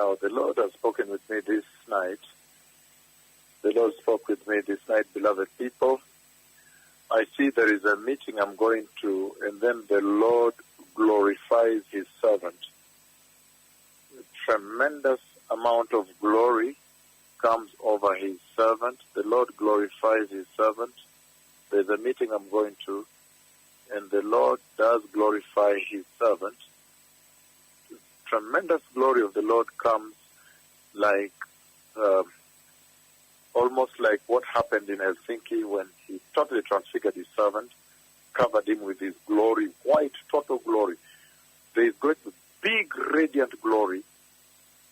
Now, the Lord has spoken with me this night. The Lord spoke with me this night, beloved people. I see there is a meeting I'm going to, and then the Lord glorifies his servant. A tremendous amount of glory comes over his servant. The Lord glorifies his servant. There's a meeting I'm going to, and the Lord does glorify his servant. Tremendous glory of the Lord comes like almost like what happened in Helsinki when he totally transfigured his servant, covered him with his glory, white, total glory. There is going to be big, radiant glory,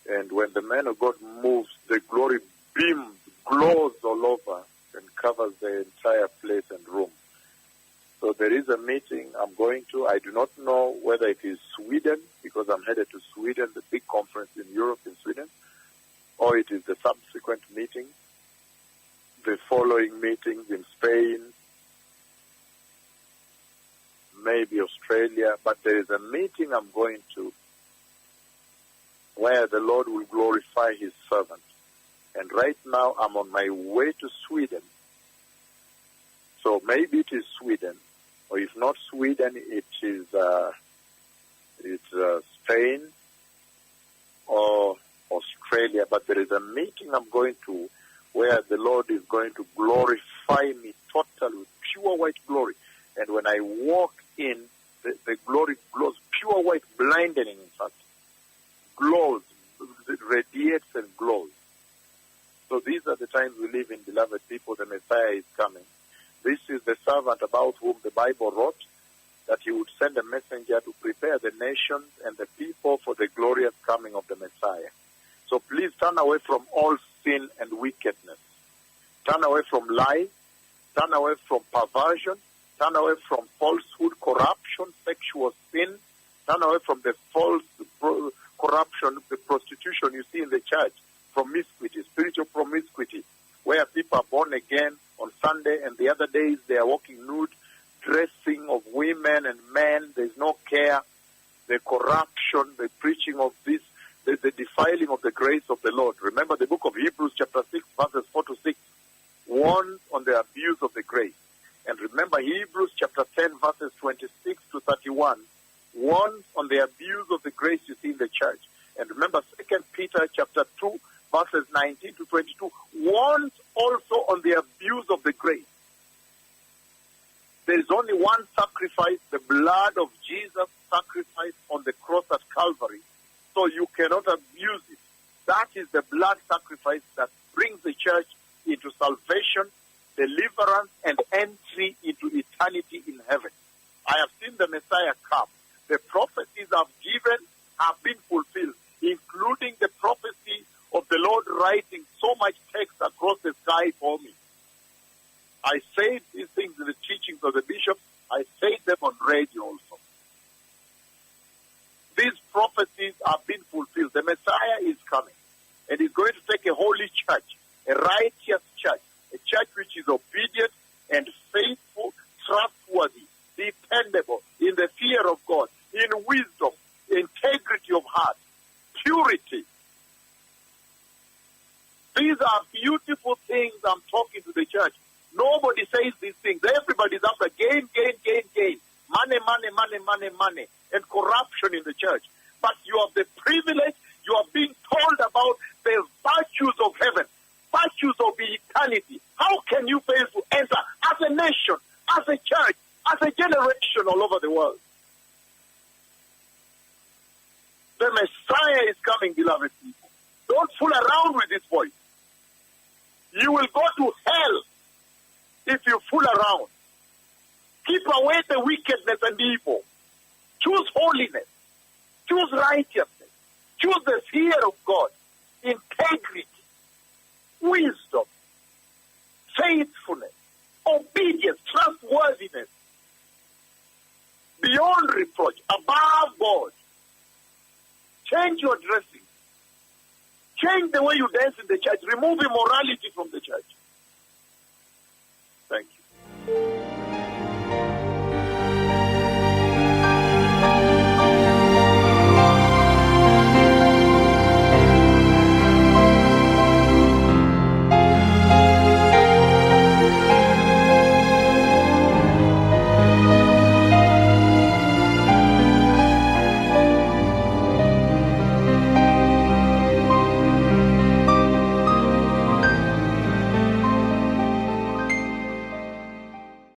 and when the man of God moves, the glory beams, glows all over, and covers the entire place and room. So there is a meeting I'm going to. I do not know whether it is Sweden, because I'm headed to Sweden, the big conference in Europe in Sweden, or it is the subsequent meeting, the following meetings in Spain, maybe Australia, but there is a meeting I'm going to where the Lord will glorify his servant. And right now I'm on my way to Sweden. So maybe it is Sweden, or if not Sweden, it is Spain or Australia. But there is a meeting I'm going to where the Lord is going to glorify me totally with pure white glory. And when I walk in, the glory glows, pure white, blinding in fact, glows, it radiates and glows. So these are the times we live in, beloved people. The Messiah is coming. This is the servant about whom the Bible wrote that he would send a messenger to prepare the nations and the people for the glorious coming of the Messiah. So please turn away from all sin and wickedness. Turn away from lies. Turn away from perversion. Turn away from falsehood, corruption, sexual sin. Turn away from the false corruption, the prostitution you see in the church, promiscuity, spiritual promiscuity, where people are born again on Sunday and the other days they are walking nude, dressing of women and men. There's no care. The corruption, the preaching of this, the defiling of the grace of the Lord. Remember the book of Hebrews chapter 6, verses 4 to 6, warns on the abuse of the grace. And remember Hebrews chapter 10, verses 26 to 31, warns on the abuse of the grace you see in the church. And remember 2 Peter chapter 2, verses 19 to 22, warns also on the abuse of the grace. There is only one sacrifice, the blood of Jesus sacrificed on the cross at Calvary. So you cannot abuse it. That is the blood sacrifice that brings the church into salvation, deliverance, and entry into eternity in heaven. I have seen the Messiah come. The prophecies I've given have been fulfilled, including the prophecy of the Lord writing so much text across the sky for me. I say these things in the teachings of the bishop. I say them on radio also. These prophecies have been fulfilled. The Messiah is coming, and he's going to take a holy church, a righteous church, a church which is obedient and faithful, trustworthy, dependable, in the fear of God, in wisdom, integrity of heart, purity. These are beautiful things I'm talking to the church. Nobody says these things. Everybody's after gain, gain, gain, gain. Money, money, money, money, money. And corruption in the church. But you have the privilege, you are being told about the virtues of heaven, virtues of eternity. How can you fail to enter as a nation, as a church, as a generation all over the world? The Messiah is coming, beloved people. Don't fool around with this voice. You will go to hell if you fool around. Keep away the wickedness and evil. Choose holiness. Choose righteousness. Choose the fear of God. Integrity. Wisdom. Faithfulness. Obedience. Trustworthiness. Beyond reproach. Above God. Change your dressing. Change the way you dance in the church. Remove immorality from the church. Thank you.